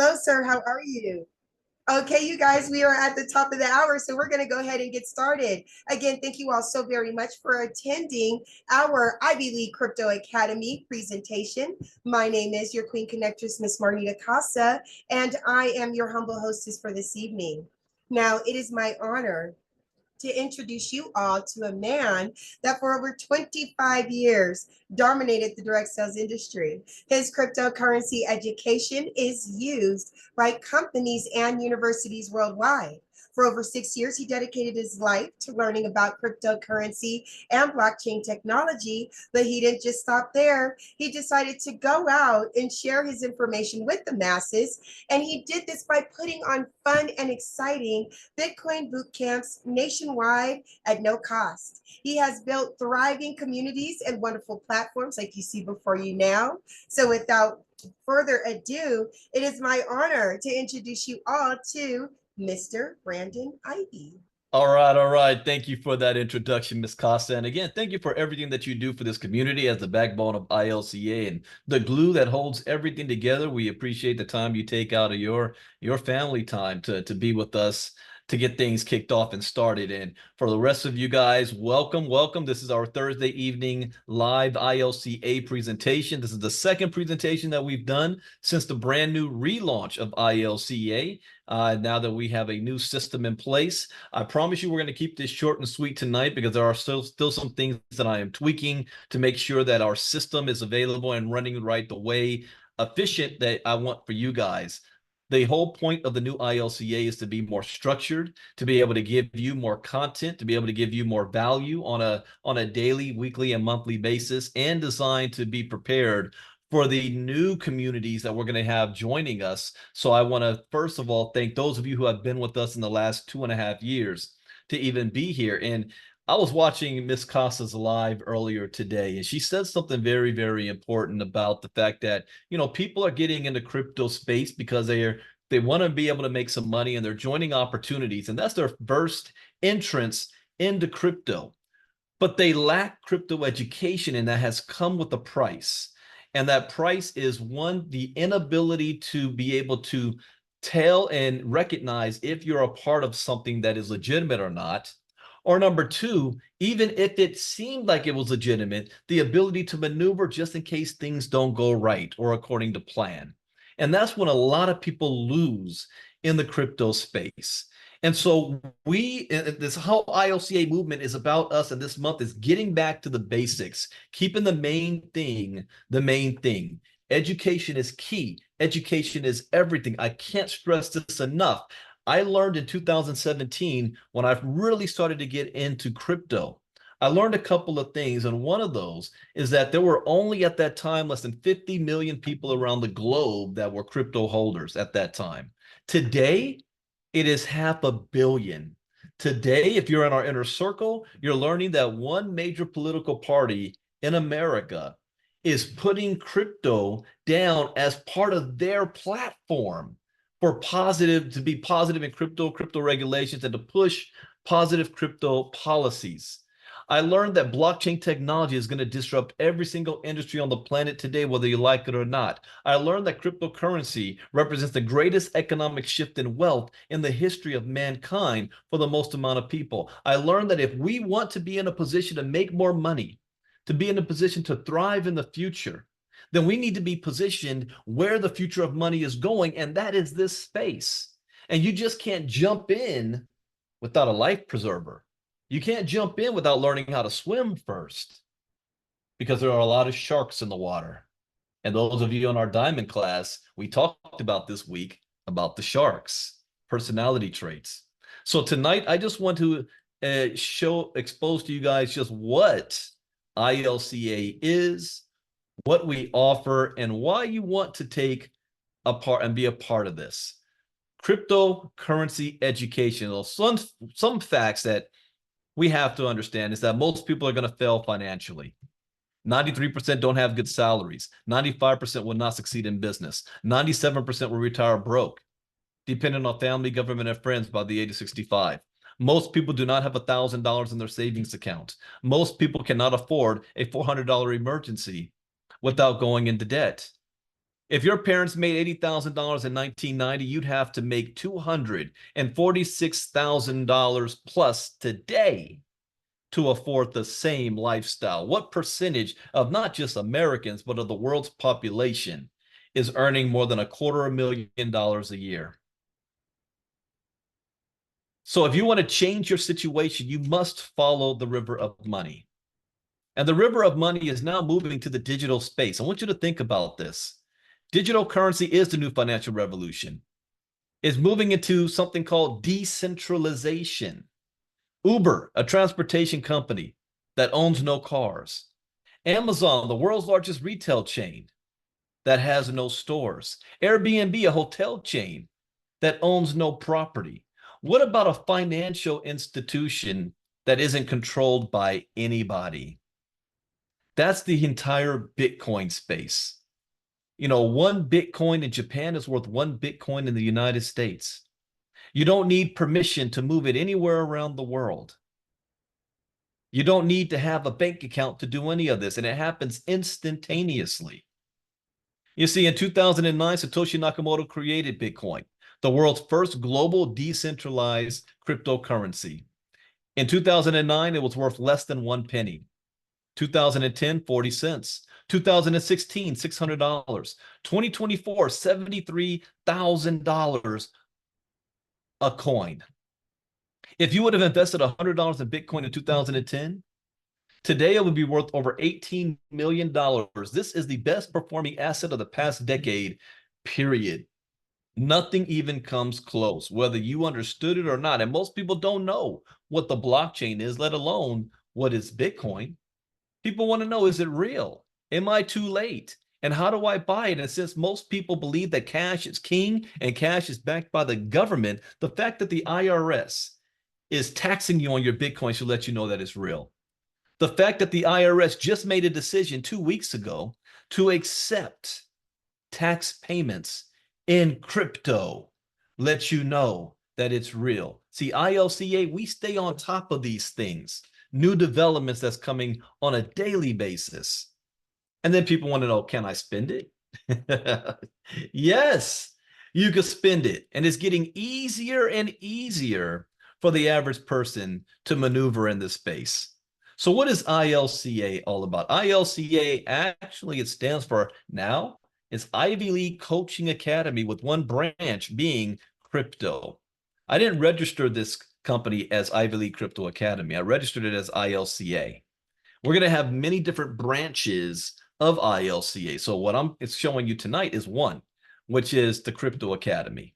Hello, sir. How are you? Okay, you guys, we are at the top of the hour, so we're going to go ahead and get started. Again, thank you all so very much for attending our Ivy League Crypto Academy presentation. My name is your Queen Connectress, Miss Marnita Casa, and I am your humble hostess for this evening. Now, it is my honor to introduce you all to a man that for over 25 years dominated the direct sales industry. His cryptocurrency education is used by companies and universities worldwide. For over 6 years, he dedicated his life to learning about cryptocurrency and blockchain technology, but he didn't just stop there. He decided to go out and share his information with the masses, and he did this by putting on fun and exciting Bitcoin boot camps nationwide at no cost. He has built thriving communities and wonderful platforms like you see before you now. So without further ado, it is my honor to introduce you all to Mr. Brandon Ivey. All right, all right. Thank you for that introduction, Ms. Costa. And again, thank you for everything that you do for this community as the backbone of ILCA and the glue that holds everything together. We appreciate the time you take out of your family time to be with us to get things kicked off and started. And for the rest of you guys, welcome, welcome. This is our Thursday evening live ILCA presentation. This is the second presentation that we've done since the brand new relaunch of ILCA. Now that we have a new system in place, I promise you we're going to keep this short and sweet tonight because there are still some things that I am tweaking to make sure that our system is available and running right the way efficient that I want for you guys. The whole point of the new ILCA is to be more structured, to be able to give you more content, to be able to give you more value on a daily, weekly, and monthly basis, and designed to be prepared for the new communities that we're going to have joining us. So I want to, first of all, thank those of you who have been with us in the last 2.5 years to even be here. And I was watching Miss Casas live earlier today, and she said something very, very important about the fact that, people are getting into crypto space because they want to be able to make some money and they're joining opportunities. And that's their first entrance into crypto. But they lack crypto education, and that has come with a price. And that price is, one, the inability to be able to tell and recognize if you're a part of something that is legitimate or not. Or number two, even if it seemed like it was legitimate, the ability to maneuver just in case things don't go right or according to plan. And that's when a lot of people lose in the crypto space. And so this whole ILCA movement is about us, and this month is getting back to the basics, keeping the main thing the main thing. Education is key. Education is everything. I can't stress this enough. I learned in 2017 when I really started to get into crypto. I learned a couple of things, and one of those is that there were only at that time less than 50 million people around the globe that were crypto holders at that time. Today, it is 500 million. Today, if you're in our inner circle, you're learning that one major political party in America is putting crypto down as part of their platform to be positive in crypto regulations, and to push positive crypto policies. I learned that blockchain technology is going to disrupt every single industry on the planet today, whether you like it or not. I learned that cryptocurrency represents the greatest economic shift in wealth in the history of mankind for the most amount of people. I learned that if we want to be in a position to make more money, to be in a position to thrive in the future, then we need to be positioned where the future of money is going, and that is this space. And you just can't jump in without a life preserver. You can't jump in without learning how to swim first, because there are a lot of sharks in the water. And those of you in our diamond class, we talked about this week about the sharks, personality traits. So tonight, I just want to expose to you guys just what ILCA is, what we offer, and why you want to take a part and be a part of this. Cryptocurrency education. Well, some facts that we have to understand is that most people are going to fail financially. 93% don't have good salaries. 95% will not succeed in business. 97% will retire broke, depending on family, government, and friends by the age of 65. Most people do not have $1,000 in their savings account. Most people cannot afford a $400 emergency without going into debt. If your parents made $80,000 in 1990, you'd have to make $246,000 plus today to afford the same lifestyle. What percentage of not just Americans, but of the world's population is earning more than $250,000 a year? So if you want to change your situation, you must follow the river of money. And the river of money is now moving to the digital space. I want you to think about this. Digital currency is the new financial revolution. It's moving into something called decentralization. Uber, a transportation company that owns no cars. Amazon, the world's largest retail chain that has no stores. Airbnb, a hotel chain that owns no property. What about a financial institution that isn't controlled by anybody? That's the entire Bitcoin space. You know, one Bitcoin in Japan is worth one Bitcoin in the United States. You don't need permission to move it anywhere around the world. You don't need to have a bank account to do any of this, and it happens instantaneously. You see, in 2009, Satoshi Nakamoto created Bitcoin, the world's first global decentralized cryptocurrency. In 2009, it was worth less than 1 penny. 2010, 40 cents. 2016, $600. 2024, $73,000 a coin. If you would have invested $100 in Bitcoin in 2010, today it would be worth over $18 million. This is the best performing asset of the past decade, period. Nothing even comes close, whether you understood it or not. And most people don't know what the blockchain is, let alone what is Bitcoin. People want to know, is it real? Am I too late? And how do I buy it? And since most people believe that cash is king and cash is backed by the government, the fact that the IRS is taxing you on your Bitcoin should let you know that it's real. The fact that the IRS just made a decision 2 weeks ago to accept tax payments in crypto lets you know that it's real. See, ILCA, we stay on top of these things, new developments that's coming on a daily basis. And then people want to know, can I spend it? Yes, you can spend it. And it's getting easier and easier for the average person to maneuver in this space. So what is ILCA all about? ILCA, actually, it stands for now, it's Ivy League Coaching Academy, with one branch being crypto. I didn't register this company as Ivy League Crypto Academy. I registered it as ILCA. We're going to have many different branches of ILCA. So what I'm showing you tonight is one, which is the Crypto Academy.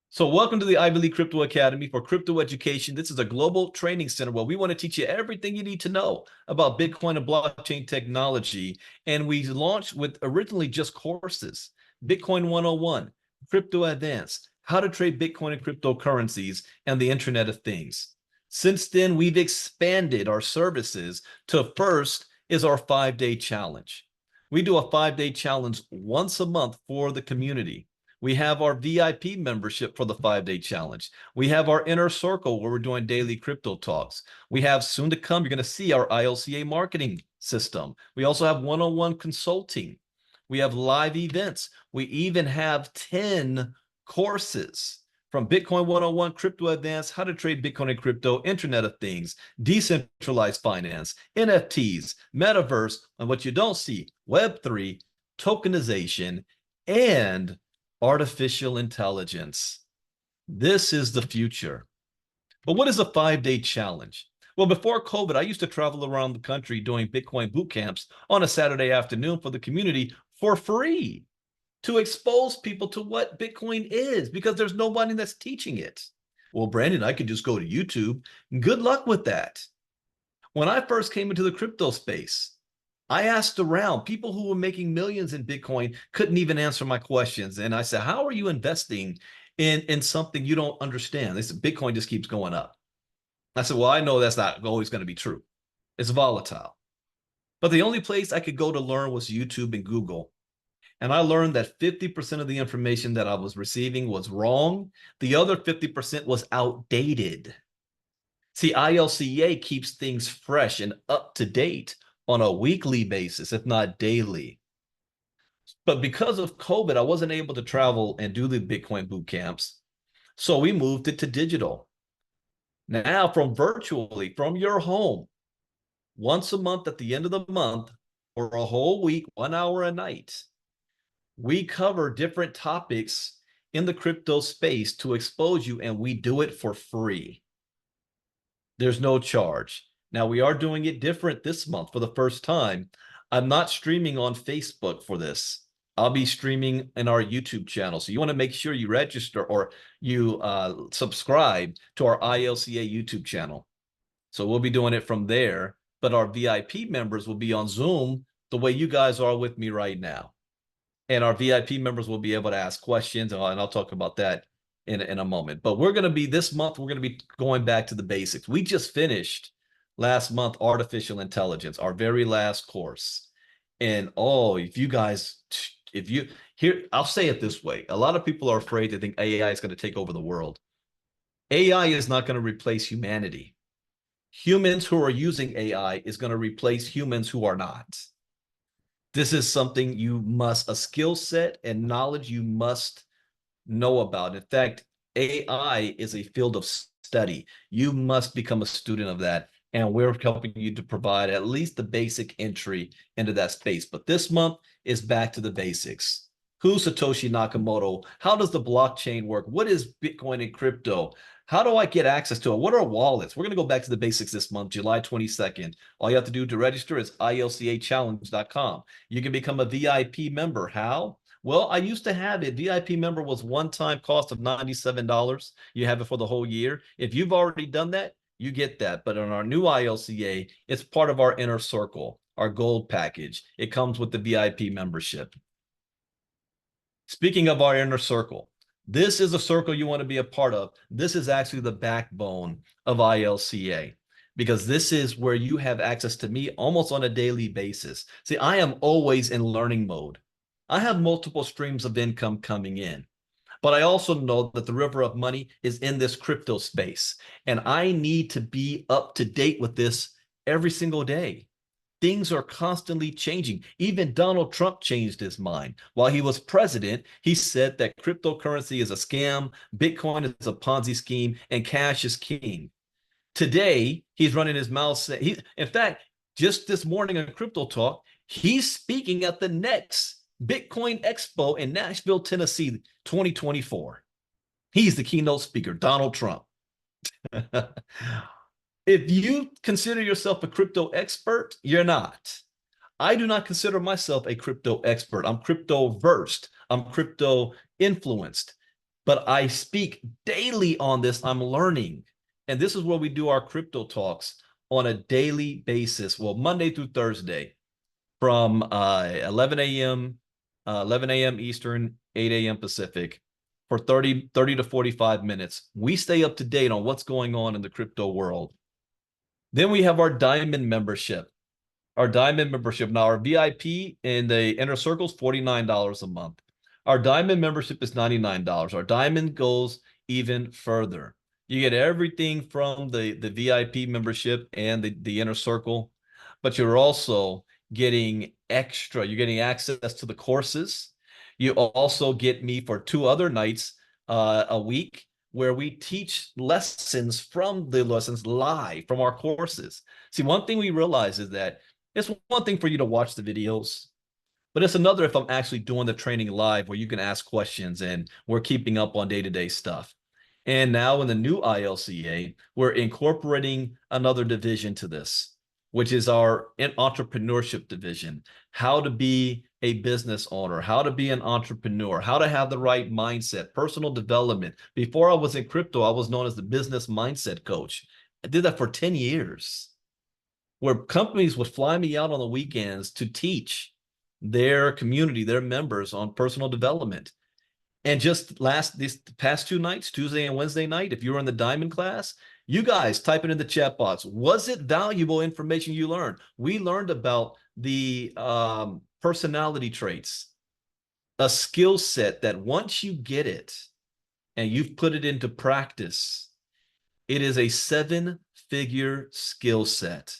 So welcome to the Ivy League Crypto Academy for crypto education. This is a global training center where we want to teach you everything you need to know about Bitcoin and blockchain technology. And we launched with originally just courses: Bitcoin 101, Crypto Advanced, how to trade Bitcoin and cryptocurrencies, and the Internet of Things. Since then, we've expanded our services to first is our 5-day challenge. We do a 5-day challenge once a month for the community. We have our VIP membership for the 5-day challenge. We have our inner circle where we're doing daily crypto talks. We have, soon to come, you're going to see our ILCA marketing system. We also have one-on-one consulting. We have live events. We even have 10 courses from Bitcoin 101, Crypto Advanced, how to trade Bitcoin and crypto, Internet of Things, decentralized finance, NFTs, metaverse, and what you don't see, Web3, tokenization, and artificial intelligence. This is the future. But what is a 5-day challenge? Well, before COVID, I used to travel around the country doing Bitcoin boot camps on a Saturday afternoon for the community for free to expose people to what Bitcoin is, because there's nobody that's teaching it. Well, Brandon, I could just go to YouTube. Good luck with that. When I first came into the crypto space, I asked around. People who were making millions in Bitcoin couldn't even answer my questions. And I said, how are you investing in something you don't understand? They said, Bitcoin just keeps going up. I said, well, I know that's not always going to be true. It's volatile. But the only place I could go to learn was YouTube and Google. And I learned that 50% of the information that I was receiving was wrong. The other 50% was outdated. See, ILCA keeps things fresh and up to date on a weekly basis, if not daily. But because of COVID, I wasn't able to travel and do the Bitcoin boot camps. So we moved it to digital. Now, from virtually, from your home, once a month at the end of the month, for a whole week, 1 hour a night, we cover different topics in the crypto space to expose you, and we do it for free. There's no charge. Now, we are doing it different this month for the first time. I'm not streaming on Facebook for this. I'll be streaming in our YouTube channel. So you want to make sure you register or you subscribe to our ILCA YouTube channel. So we'll be doing it from there. But our VIP members will be on Zoom the way you guys are with me right now. And our VIP members will be able to ask questions, and I'll talk about that in a moment. But we're going to be, this month, we're going to be going back to the basics. We just finished last month artificial intelligence, our very last course. And if you guys, if you here, I'll say it this way. A lot of people are afraid to think AI is going to take over the world. AI is not going to replace humanity. Humans who are using AI is going to replace humans who are not. This is something a skill set and knowledge you must know about. In fact, AI is a field of study. You must become a student of that. And we're helping you to provide at least the basic entry into that space. But this month is back to the basics. Who's Satoshi Nakamoto? How does the blockchain work? What is Bitcoin and crypto? How do I get access to it? What are wallets? We're going to go back to the basics this month, July 22nd. All you have to do to register is ilcachallenge.com. You can become a VIP member. How? Well, I used to have it. VIP member was one-time cost of $97. You have it for the whole year. If you've already done that, you get that. But on our new ILCA, it's part of our inner circle, our gold package. It comes with the VIP membership. Speaking of our inner circle, this is a circle you want to be a part of. This is actually the backbone of ILCA, because this is where you have access to me almost on a daily basis. See, I am always in learning mode. I have multiple streams of income coming in, but I also know that the river of money is in this crypto space, and I need to be up to date with this every single day. Things are constantly changing. Even Donald Trump changed his mind. While he was president, he said that cryptocurrency is a scam, Bitcoin is a Ponzi scheme, and cash is king. Today, he's running his mouth. In fact, just this morning on Crypto Talk, he's speaking at the next Bitcoin Expo in Nashville, Tennessee, 2024. He's the keynote speaker, Donald Trump. If you consider yourself a crypto expert, you're not. I do not consider myself a crypto expert. I'm crypto versed. I'm crypto influenced. But I speak daily on this. I'm learning. And this is where we do our crypto talks on a daily basis. Well, Monday through Thursday from 11 a.m. Eastern, 8 a.m. Pacific for 30 to 45 minutes. We stay up to date on what's going on in the crypto world. Then we have our diamond membership. Our diamond membership. Now, our VIP in the inner circle is $49 a month. Our diamond membership is $99. Our diamond goes even further. You get everything from the VIP membership and the inner circle, but you're also getting extra. You're getting access to the courses. You also get me for 2 other nights a week, where we teach lessons from the lessons live from our courses. See, one thing we realize is that it's one thing for you to watch the videos, but it's another if I'm actually doing the training live where you can ask questions and we're keeping up on day-to-day stuff. And now in the new ILCA, we're incorporating another division to this, which is our entrepreneurship division. How to be a business owner, how to be an entrepreneur, how to have the right mindset, personal development. Before I was in crypto, I was known as the business mindset coach. I did that for 10 years, where companies would fly me out on the weekends to teach their community, their members, on personal development. And just these past 2 nights, Tuesday and Wednesday night, if you were in the diamond class, you guys type it in the chat box. Was it valuable information you learned? We learned about the personality traits, a skill set that once you get it and you've put it into practice, it is a 7-figure skill set.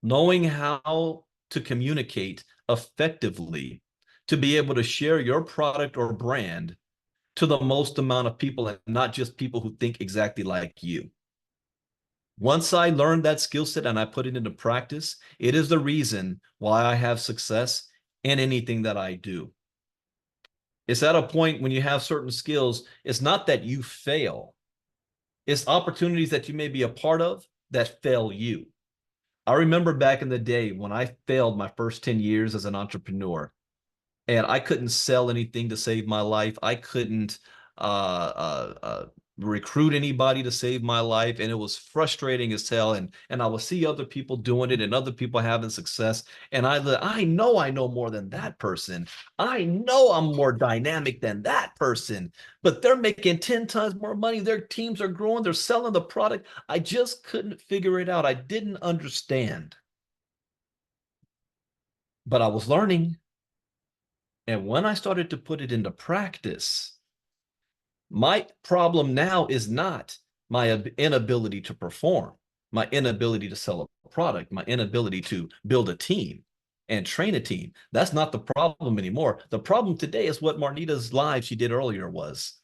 Knowing how to communicate effectively to be able to share your product or brand to the most amount of people and not just people who think exactly like you. Once I learned that skill set and I put it into practice, it is the reason why I have success in anything that I do. It's at a point when you have certain skills, it's not that you fail, it's opportunities that you may be a part of that fail you. I remember back in the day when I failed my first 10 years as an entrepreneur, and I couldn't sell anything to save my life. I couldn't recruit anybody to save my life, and it was frustrating as hell. And I would see other people doing it and other people having success, and I know more than that person. I know I'm more dynamic than that person, but they're making 10 times more money. Their teams are growing. They're selling the product. I just couldn't figure it out. I didn't understand, but I was learning. And when I started to put it into practice, my problem now is not my inability to perform, my inability to sell a product, my inability to build a team and train a team. That's not the problem anymore. The problem today is what Marnita's live she did earlier was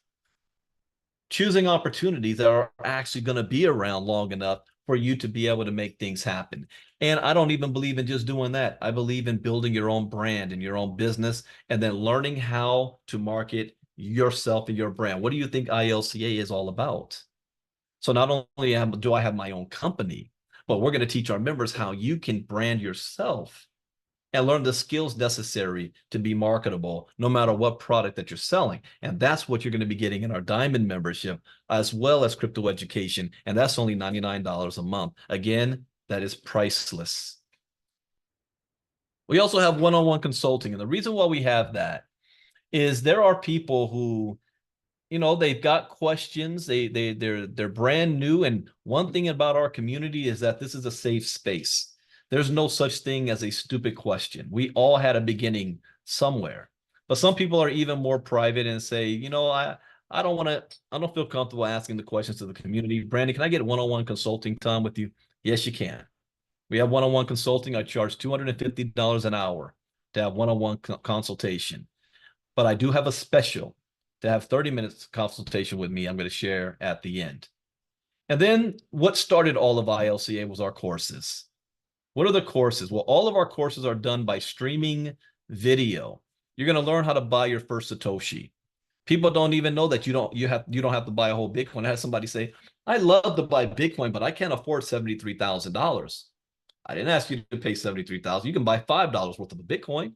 choosing opportunities that are actually going to be around long enough for you to be able to make things happen. And I don't even believe in just doing that. I believe in building your own brand and your own business and then learning how to market yourself and your brand. What do you think ILCA is all about? So not only do I have my own company, but we're going to teach our members how you can brand yourself and learn the skills necessary to be marketable no matter what product that you're selling. And that's what you're going to be getting in our Diamond membership, as well as crypto education. And that's only $99 a month. Again, that is priceless. We also have one-on-one consulting. And the reason why we have that is there are people who, you know, they've got questions. They're brand new. And one thing about our community is that this is a safe space. There's no such thing as a stupid question. We all had a beginning somewhere, but some people are even more private and say, you know, I don't feel comfortable asking the questions to the community. Brandon, can I get one-on-one consulting time with you? Yes, you can. We have one-on-one consulting. I charge $250 an hour to have one-on-one consultation, but I do have a special to have 30 minutes consultation with me. I'm going to share at the end. And then what started all of ILCA was our courses. What are the courses? Well, all of our courses are done by streaming video. You're going to learn how to buy your first Satoshi. People don't even know that you don't have to buy a whole Bitcoin. I had somebody say, I love to buy Bitcoin, but I can't afford $73,000. I didn't ask you to pay $73,000. You can buy $5 worth of a Bitcoin.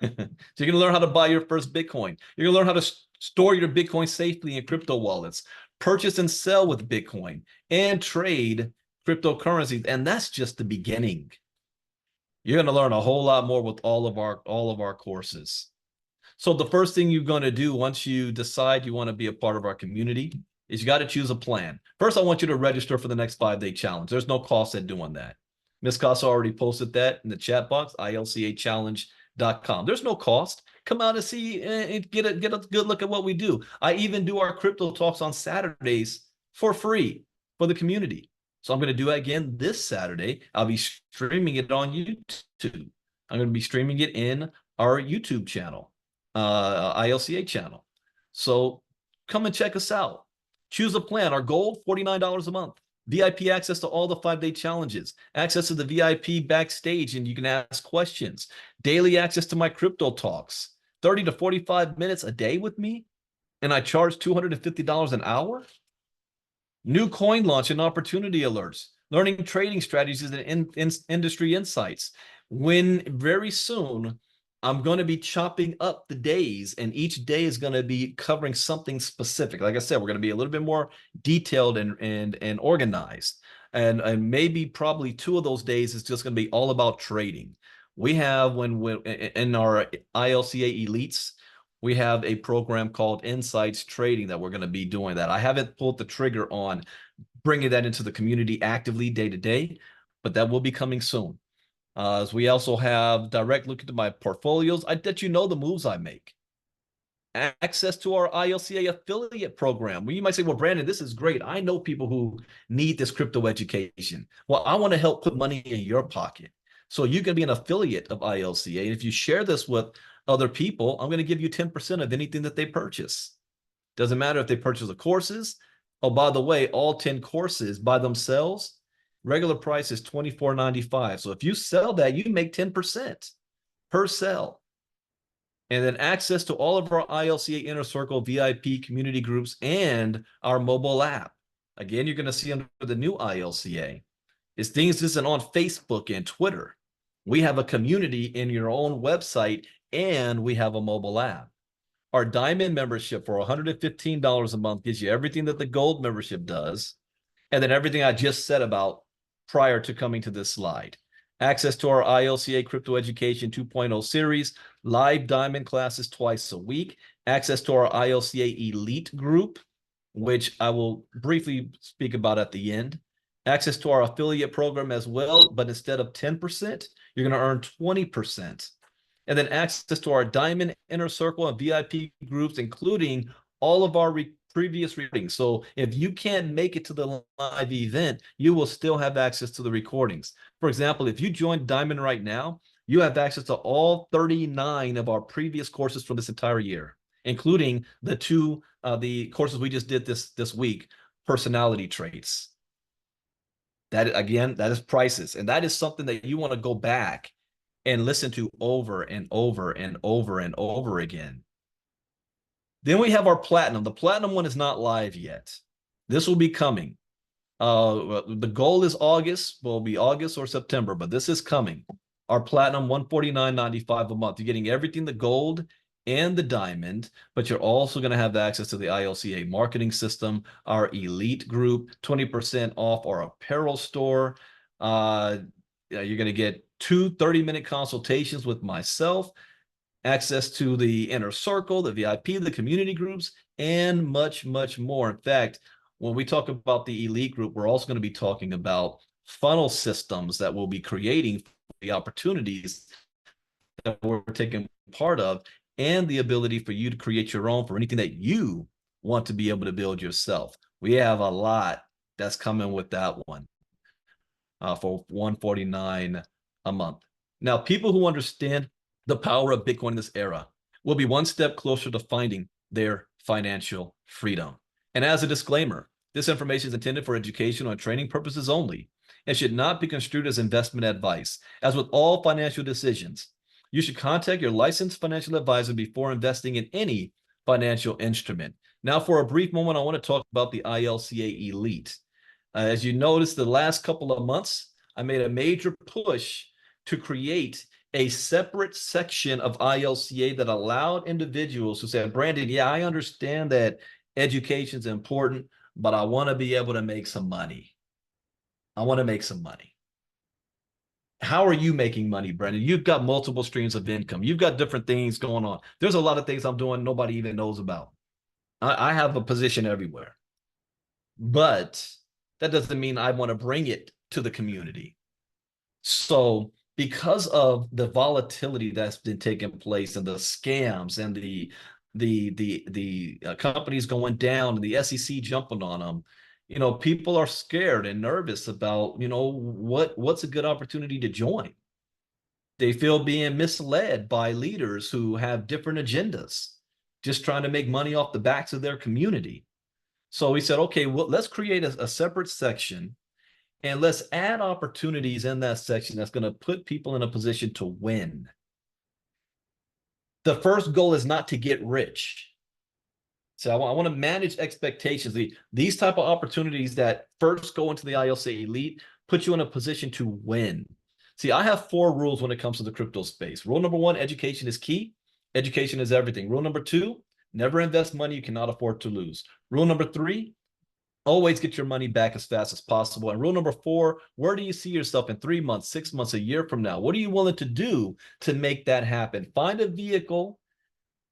So you're going to learn how to buy your first Bitcoin. You're going to learn how to store your Bitcoin safely in crypto wallets, purchase and sell with Bitcoin, and trade cryptocurrencies. And that's just the beginning. You're going to learn a whole lot more with all of our courses. So the first thing you're going to do once you decide you want to be a part of our community is you got to choose a plan. First, I want you to register for the next 5-day challenge. There's no cost at doing that. Ms. Casa already posted that in the chat box, ilcachallenge.com. There's no cost. Come out and see and get a good look at what we do. I even do our crypto talks on Saturdays for free for the community. So I'm going to do it again this Saturday. I'll be streaming it on YouTube. I'm going to be streaming it in our YouTube channel, ILCA channel. So come and check us out. Choose a plan. Our goal, $49 a month. VIP access to all the 5-day challenges, access to the VIP backstage, and you can ask questions, daily access to my crypto talks, 30 to 45 minutes a day with me, and I charge $250 an hour. New coin launch and opportunity alerts, learning trading strategies and industry insights. When very soon, I'm going to be chopping up the days, and each day is going to be covering something specific. Like I said, we're going to be a little bit more detailed and organized. And maybe probably 2 of those days is just going to be all about trading. We have, in our ILCA Elites, we have a program called Insights Trading that we're going to be doing that. I haven't pulled the trigger on bringing that into the community actively day to day, but that will be coming soon. As we also have direct look into my portfolios. I let you know the moves I make. Access to our ILCA affiliate program. Well, you might say, well, Brandon, this is great. I know people who need this crypto education. Well, I want to help put money in your pocket. So you can be an affiliate of ILCA. And if you share this with other people, I'm going to give you 10% of anything that they purchase. Doesn't matter if they purchase the courses. Oh, by the way, all 10 courses by themselves, regular price is $24.95. So if you sell that, you make 10% per sell. And then access to all of our ILCA Inner Circle VIP community groups and our mobile app. Again, you're going to see under the new ILCA. It's things that isn't on Facebook and Twitter. We have a community in your own website, and we have a mobile app. Our Diamond membership for $115 a month gives you everything that the Gold membership does, and then everything I just said about prior to coming to this slide. Access to our ILCA Crypto Education 2.0 series, live Diamond classes twice a week, access to our ILCA Elite group, which I will briefly speak about at the end, access to our affiliate program as well, but instead of 10%, you're going to earn 20%. And then access to our Diamond Inner Circle and VIP groups, including all of our previous recordings. So if you can't make it to the live event, you will still have access to the recordings. For example, if you join Diamond right now, you have access to all 39 of our previous courses from this entire year, including the courses we just did this week, personality traits. That, again, that is priceless. And that is something that you want to go back and listen to over and over and over and over again. Then we have our Platinum. The Platinum one is not live yet. This will be coming. The goal is August. Will be August or September, but this is coming. Our Platinum, $149.95 a month. You're getting everything, the Gold and the Diamond, but you're also going to have access to the ILCA marketing system, our Elite group, 20% off our apparel store. You're going to get 2 30-minute consultations with myself, access to the Inner Circle, the VIP, the community groups, and much, much more. In fact, when we talk about the Elite group, we're also going to be talking about funnel systems that we'll be creating for the opportunities that we're taking part of, and the ability for you to create your own for anything that you want to be able to build yourself. We have a lot that's coming with that one for $149 a month. Now, people who understand the power of Bitcoin in this era will be one step closer to finding their financial freedom. And as a disclaimer, this information is intended for educational and training purposes only and should not be construed as investment advice. As with all financial decisions, you should contact your licensed financial advisor before investing in any financial instrument. Now, for a brief moment, I want to talk about the ILCA Elite. As you notice, the last couple of months, I made a major push to create a separate section of ILCA that allowed individuals who said, Brandon, yeah, I understand that education is important, but I want to be able to make some money. I want to make some money. How are you making money, Brandon? You've got multiple streams of income. You've got different things going on. There's a lot of things I'm doing nobody even knows about. I have a position everywhere. But that doesn't mean I want to bring it to the community. So because of the volatility that's been taking place and the scams and the companies going down and the SEC jumping on them, people are scared and nervous about, what's a good opportunity to join. They feel being misled by leaders who have different agendas, just trying to make money off the backs of their community. So we said, okay, well, let's create a separate section and let's add opportunities in that section that's going to put people in a position to win. The first goal is not to get rich. So I want to manage expectations. These type of opportunities that first go into the ILCA Elite put you in a position to win. See, I have 4 rules when it comes to the crypto space. Rule number 1, education is key. Education is everything. Rule number 2, never invest money you cannot afford to lose. Rule number 3, always get your money back as fast as possible. And rule number 4, where do you see yourself in 3 months, 6 months, a year from now? What are you willing to do to make that happen? Find a vehicle,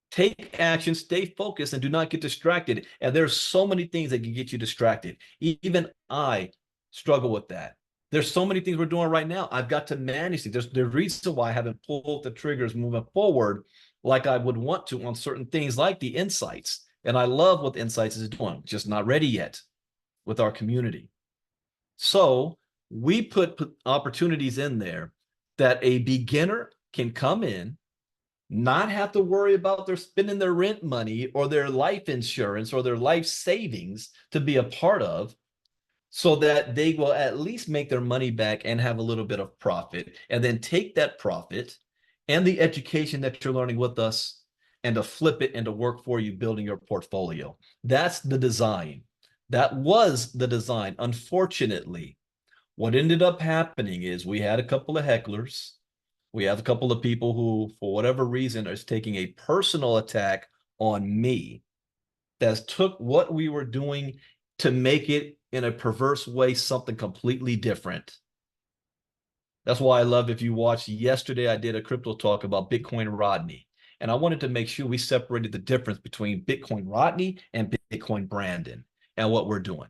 take action, stay focused, and do not get distracted. And there's so many things that can get you distracted. Even I struggle with that. There's so many things we're doing right now. I've got to manage it. There's the reason why I haven't pulled the triggers moving forward like I would want to on certain things like the insights. And I love what the insights is doing, just not ready yet with our community. So we put opportunities in there that a beginner can come in, not have to worry about their spending their rent money or their life insurance or their life savings to be a part of, so that they will at least make their money back and have a little bit of profit, and then take that profit and the education that you're learning with us and to flip it into work for you, building your portfolio. That's the design. That was the design. Unfortunately, what ended up happening is we had a couple of hecklers. We have a couple of people who, for whatever reason, is taking a personal attack on me that took what we were doing to make it in a perverse way something completely different. That's why I love, if you watched yesterday, I did a crypto talk about Bitcoin Rodney. And I wanted to make sure we separated the difference between Bitcoin Rodney and Bitcoin Brandon and what we're doing.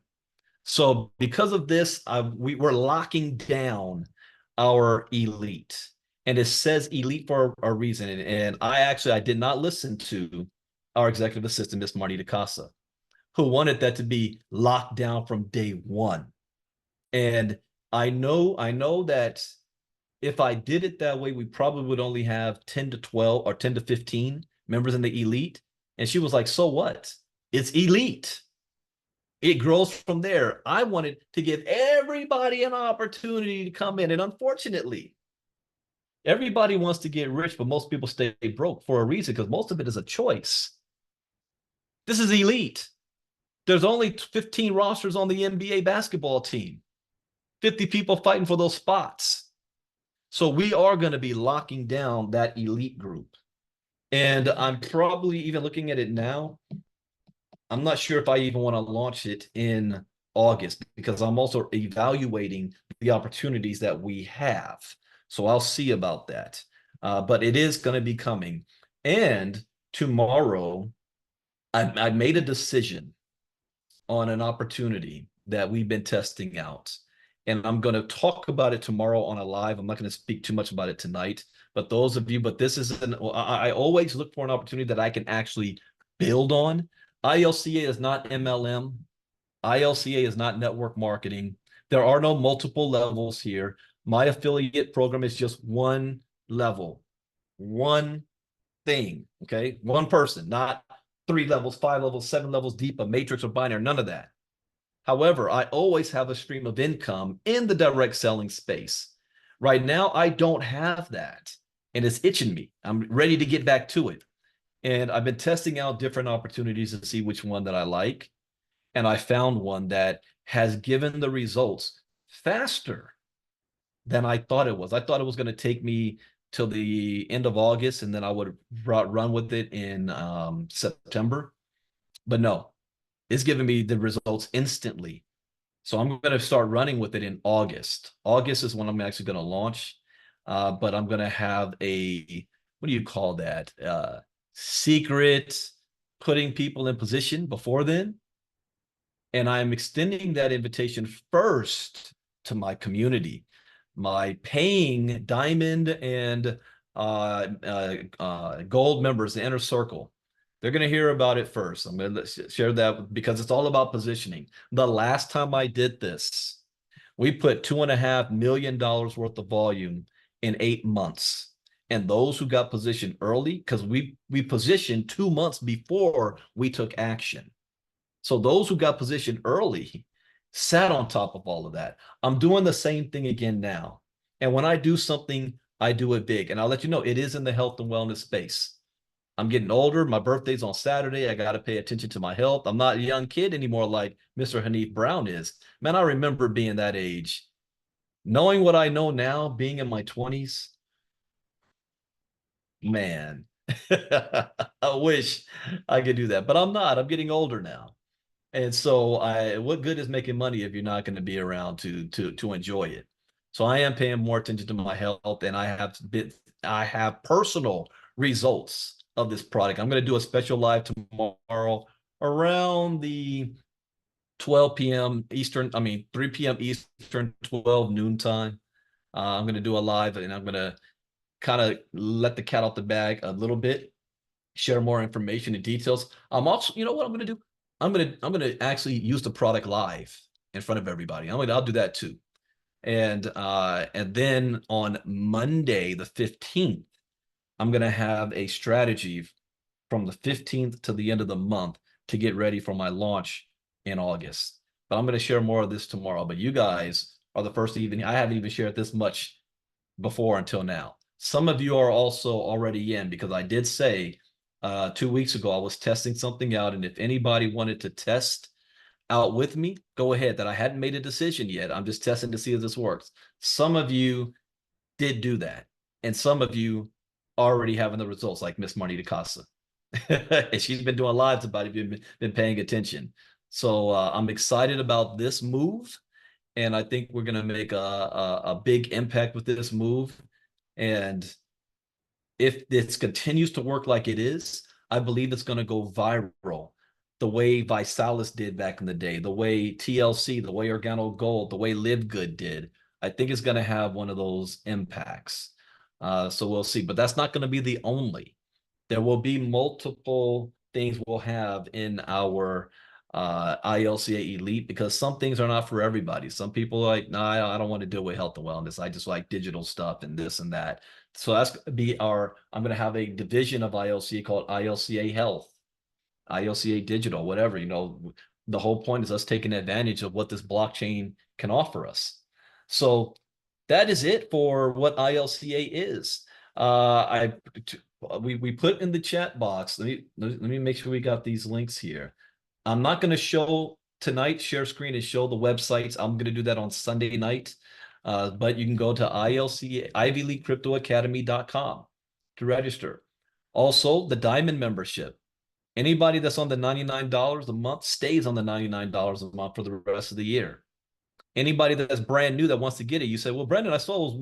So because of this, we were locking down our elite. And it says elite for a reason. And I did not listen to our executive assistant, Miss Marnita Casa, who wanted that to be locked down from day one. And I know that if I did it that way, we probably would only have 10 to 12 or 10 to 15 members in the elite. And she was like, so what? It's elite. It grows from there. I wanted to give everybody an opportunity to come in. And unfortunately, everybody wants to get rich, but most people stay broke for a reason, because most of it is a choice. This is elite. There's only 15 rosters on the NBA basketball team, 50 people fighting for those spots. So we are going to be locking down that elite group. And I'm probably even looking at it now. I'm not sure if I even want to launch it in August, because I'm also evaluating the opportunities that we have. So I'll see about that. But it is going to be coming. And tomorrow, I made a decision on an opportunity that we've been testing out. And I'm going to talk about it tomorrow on a live. I'm not going to speak too much about it tonight. But those of you, but this is I always look for an opportunity that I can actually build on. ILCA is not MLM. ILCA is not network marketing. There are no multiple levels here. My affiliate program is just one level, one thing, okay? One person, not 3 levels, 5 levels, 7 levels deep, a matrix or binary, none of that. However, I always have a stream of income in the direct selling space. Right now, I don't have that, and it's itching me. I'm ready to get back to it. And I've been testing out different opportunities to see which one that I like. And I found one that has given the results faster than I thought it was. I thought it was going to take me till the end of August, and then I would run with it in September. But no, it's giving me the results instantly. So I'm going to start running with it in August. August is when I'm actually going to launch. But I'm going to have a, what do you call that? Secret, putting people in position before then. And I'm extending that invitation first to my community, my paying diamond and gold members, the inner circle. They're going to hear about it first. I'm going to share that because it's all about positioning. The last time I did this, we put $2.5 million worth of volume in 8 months. And those who got positioned early, because we positioned 2 months before we took action. So those who got positioned early sat on top of all of that. I'm doing the same thing again now. And when I do something, I do it big. And I'll let you know, it is in the health and wellness space. I'm getting older. My birthday's on Saturday. I got to pay attention to my health. I'm not a young kid anymore like Mr. Hanif Brown is. Man, I remember being that age. Knowing what I know now, being in my 20s, man, I wish I could do that. But I'm not. I'm getting older now. And so what good is making money if you're not going to be around to enjoy it? So I am paying more attention to my health, and I have personal results of this product. I'm going to do a special live tomorrow around the 12 p.m. Eastern, 3 p.m. Eastern, 12 noon time. I'm going to do a live, and I'm going to kind of let the cat out the bag a little bit, share more information and details. I'm also, you know what I'm going to do? I'm gonna actually use the product live in front of everybody. I'll do that too. And then on Monday the 15th, I'm going to have a strategy from the 15th to the end of the month to get ready for my launch in August. But I'm going to share more of this tomorrow. But you guys are the first to even, I haven't even shared this much before until now. Some of you are also already in, because I did say 2 weeks ago I was testing something out. And if anybody wanted to test out with me, go ahead. That I hadn't made a decision yet. I'm just testing to see if this works. Some of you did do that. And some of you already having the results, like Miss Marnita Casa. And she's been doing lives about it if you've been paying attention. So I'm excited about this move. And I think we're going to make a big impact with this move. And if this continues to work like it is, I believe it's going to go viral the way Visalis did back in the day, the way TLC, the way Organo Gold, the way Live Good did. I think it's going to have one of those impacts. So we'll see. But that's not going to be the only. There will be multiple things we'll have in our ILCA Elite, because some things are not for everybody. Some people are like, no, I don't want to deal with health and wellness. I just like digital stuff and this and that. So that's going to be I'm going to have a division of ILCA called ILCA Health, ILCA Digital, whatever. The whole point is us taking advantage of what this blockchain can offer us. So that is it for what ILCA is. We put in the chat box. Let me make sure we got these links here. I'm not going to show tonight, share screen and show the websites. I'm going to do that on Sunday night. But you can go to ILCA, to register. Also, the Diamond membership. Anybody that's on the $99 a month stays on the $99 a month for the rest of the year. Anybody that's brand new that wants to get it, you say, well, Brandon, I saw it was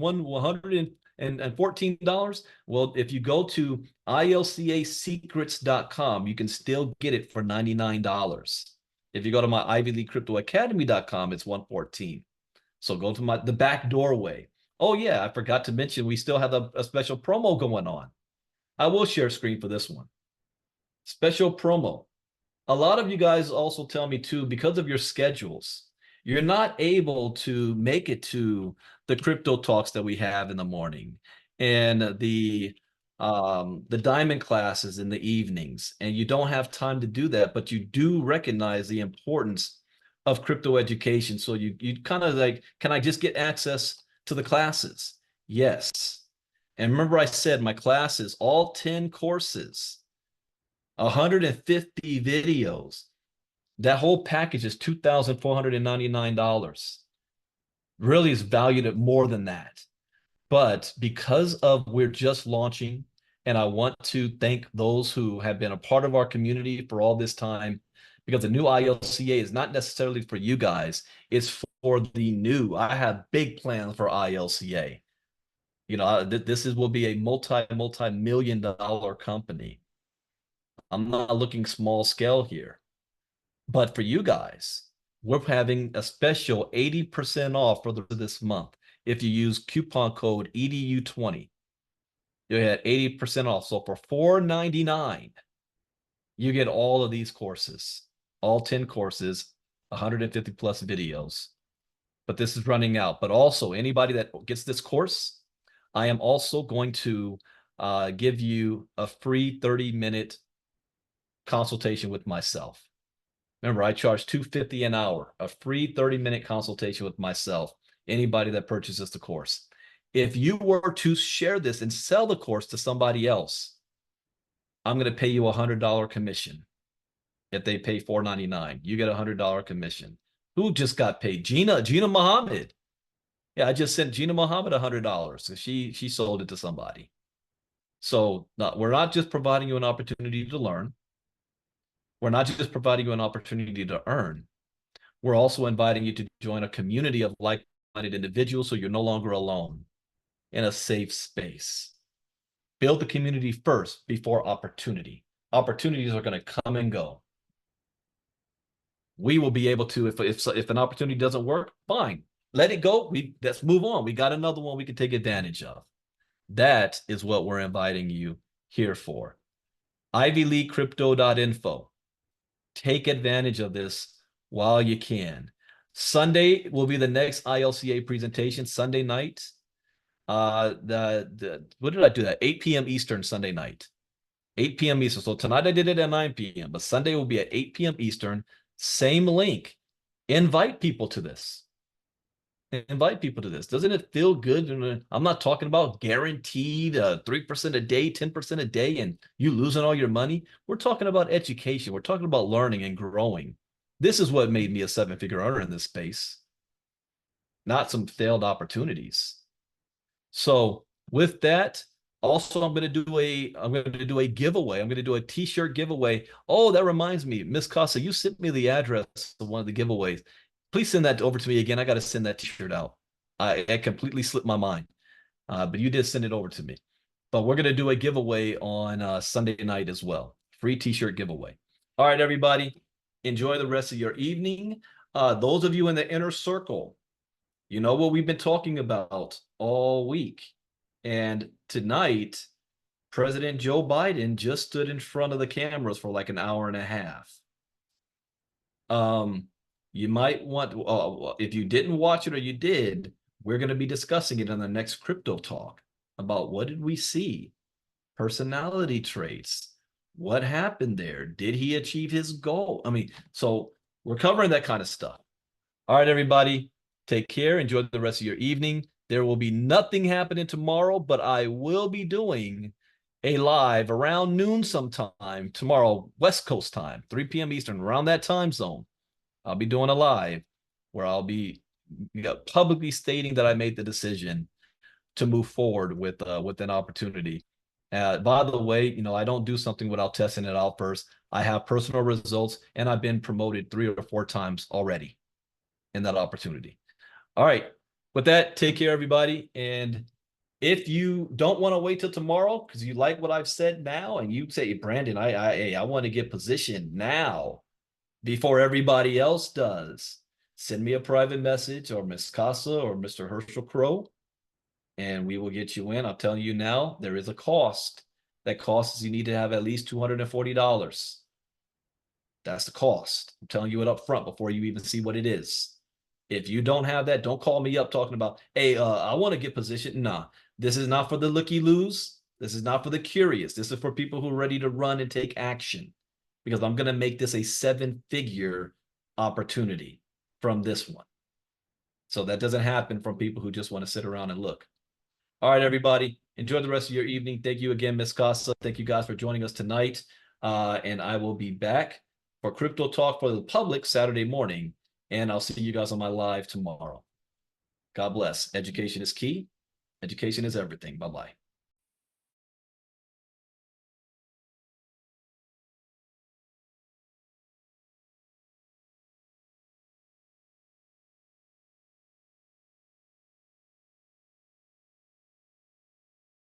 $114. Well, if you go to ilcasecrets.com, you can still get it for $99. If you go to my ivyleaguecryptoacademy.com, it's $114. So go to the back doorway. Oh yeah, I forgot to mention we still have a special promo going on. I will share screen for this one. Special promo. A lot of you guys also tell me too, because of your schedules, you're not able to make it to the crypto talks that we have in the morning and the diamond classes in the evenings, and you don't have time to do that, but you do recognize the importance of crypto education. So you kind of like, can I just get access to the classes? Yes. And remember I said my classes, all 10 courses, 150 videos, that whole package is $2,499. Really is valued at more than that. But because of we're just launching, and I want to thank those who have been a part of our community for all this time, because the new ILCA is not necessarily for you guys, it's for the new. I have big plans for ILCA. This will be a multi-million dollar company. I'm not looking small scale here. But for you guys, we're having a special 80% off for this month. If you use coupon code EDU20, you get 80% off. So for $499, you get all of these courses, all 10 courses, 150 plus videos. But this is running out. But also, anybody that gets this course, I am also going to give you a free 30-minute consultation with myself. Remember, I charge $250 an hour, a free 30-minute consultation with myself, anybody that purchases the course. If you were to share this and sell the course to somebody else, I'm going to pay you a $100 commission. If they pay $499, you get a $100 commission. Who just got paid? Gina Muhammad. Yeah, I just sent Gina Muhammad $100. So she sold it to somebody. So we're not just providing you an opportunity to learn. We're not just providing you an opportunity to earn. We're also inviting you to join a community of like-minded individuals, so you're no longer alone in a safe space. Build the community first before opportunity. Opportunities are going to come and go. We will be able to, if an opportunity doesn't work, fine, let it go. Let's move on. We got another one we can take advantage of. That is what we're inviting you here for. ivyleaguecrypto.info. Take advantage of this while you can. Sunday will be the next ILCA presentation, Sunday night. What did I do that? 8 p.m. Eastern Sunday night. 8 p.m. Eastern. So tonight I did it at 9 p.m., but Sunday will be at 8 p.m. Eastern. Same link. Invite people to this. Invite people to this. Doesn't it feel good? And I'm not talking about guaranteed 3% a day, 10% a day, and you losing all your money. We're talking about education. We're talking about learning and growing. This is what made me a seven-figure earner in this space, not some failed opportunities. So with that, also I'm going to do a giveaway. I'm going to do a t-shirt giveaway. Oh, that reminds me, Miss Casa, you sent me the address of one of the giveaways. Please send that over to me again. I got to send that t-shirt out. I completely slipped my mind, but you did send it over to me. But we're going to do a giveaway on Sunday night as well. Free t-shirt giveaway. All right, everybody, enjoy the rest of your evening. Those of you in the inner circle, you know what we've been talking about all week. And tonight, President Joe Biden just stood in front of the cameras for like an hour and a half. You might want, if you didn't watch it or you did, we're going to be discussing it on the next Crypto Talk about what did we see? Personality traits. What happened there? Did he achieve his goal? I mean, so we're covering that kind of stuff. All right, everybody, take care. Enjoy the rest of your evening. There will be nothing happening tomorrow, but I will be doing a live around noon sometime tomorrow, West Coast time, 3 p.m. Eastern, around that time zone. I'll be doing a live where I'll be publicly stating that I made the decision to move forward with an opportunity. By the way, I don't do something without testing it out first. I have personal results, and I've been promoted 3 or 4 times already in that opportunity. All right. With that, take care, everybody. And if you don't want to wait till tomorrow because you like what I've said now, and you say, Brandon, I want to get positioned now before everybody else does, send me a private message, or Miss Casa or Mr. Herschel Crow, and we will get you in. I'm telling you now, there is a cost. That cost is you need to have at least $240. That's the cost. I'm telling you it up front before you even see what it is. If you don't have that, don't call me up talking about, hey, I want to get positioned. Nah, this is not for the looky-loos. This is not for the curious. This is for people who are ready to run and take action, because I'm going to make this a 7-figure opportunity from this one. So that doesn't happen from people who just want to sit around and look. All right, everybody, enjoy the rest of your evening. Thank you again, Miss Casa. Thank you guys for joining us tonight. And I will be back for Crypto Talk for the public Saturday morning. And I'll see you guys on my live tomorrow. God bless. Education is key. Education is everything. Bye-bye.